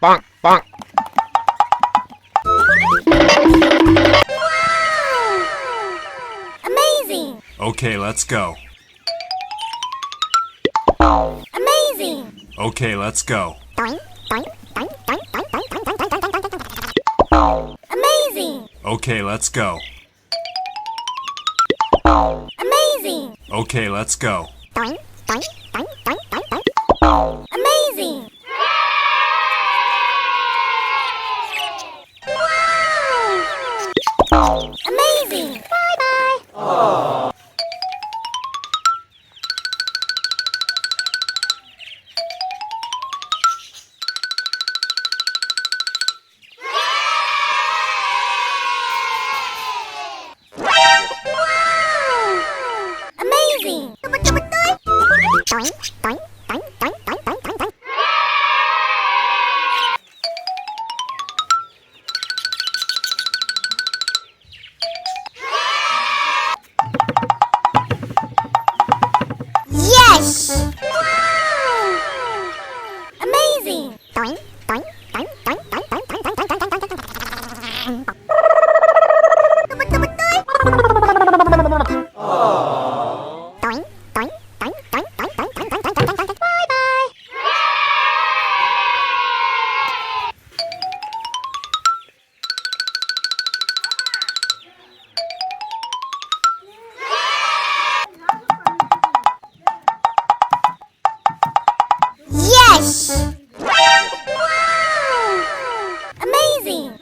bonk, bonk. Amazing! Okay, let's go. Amazing! Okay, let's go. Amazing! Okay, let's go. Amazing! Okay, let's go. Amazing! Amazing! Bye-bye! Amazing! Yes! Amazing! Yes! Amazing!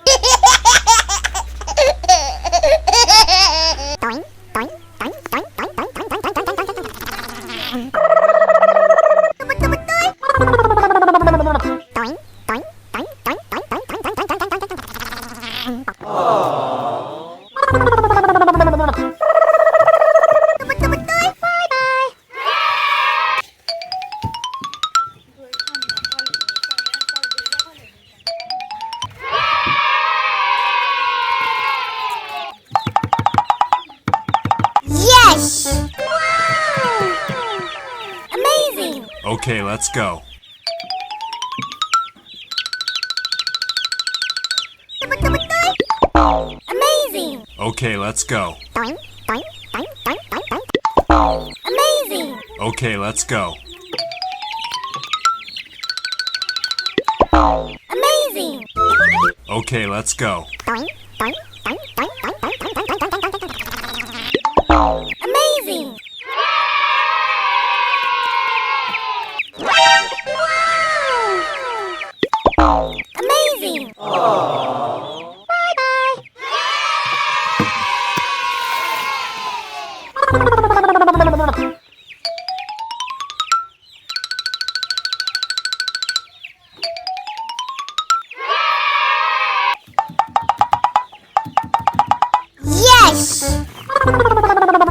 Yes! Amazing! Okay, let's go. Amazing! Okay, let's go. Amazing! Okay, let's go. Amazing! Okay, let's go. Amazing! Amazing! Bye-bye! Yes! Amazing!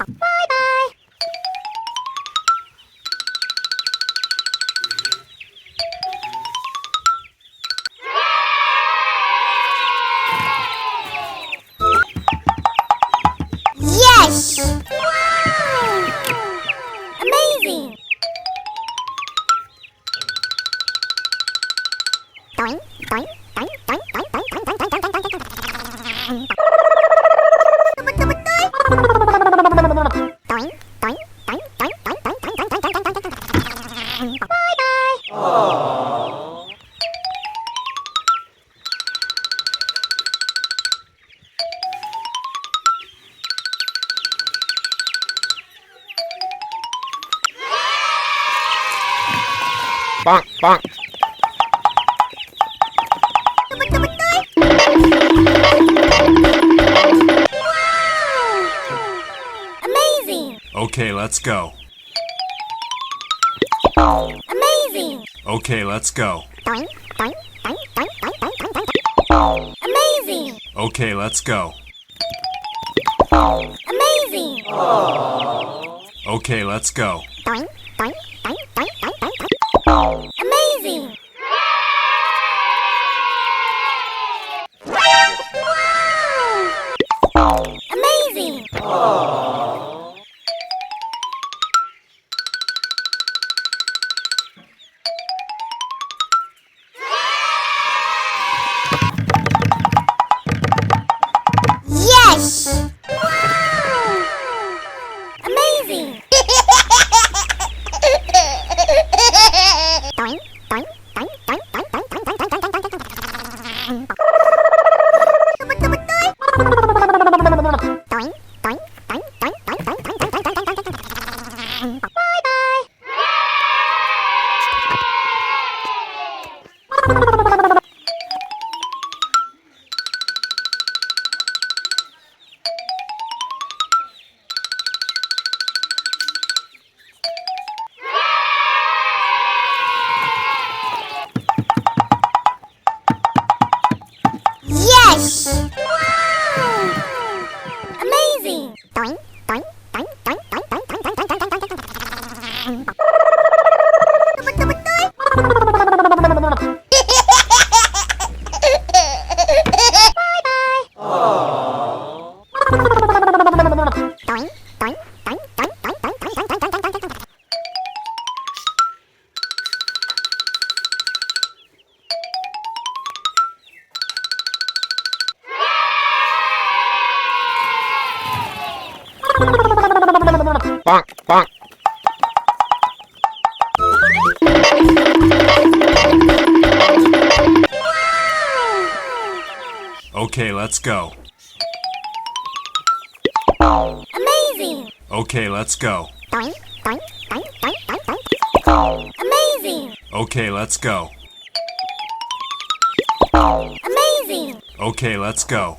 Bye-bye! Yes! Amazing! Bye-bye! Bonk, bonk. Amazing! Okay, let's go. Amazing! Okay, let's go. Amazing! Okay, let's go. Amazing. Okay, let's go. Amazing. Amazing. Yes. Amazing. Yes. Amazing. bonk, bonk. Okay, let's go. Amazing. Okay, let's go. Amazing. Okay, let's go. Amazing. Okay, let's go.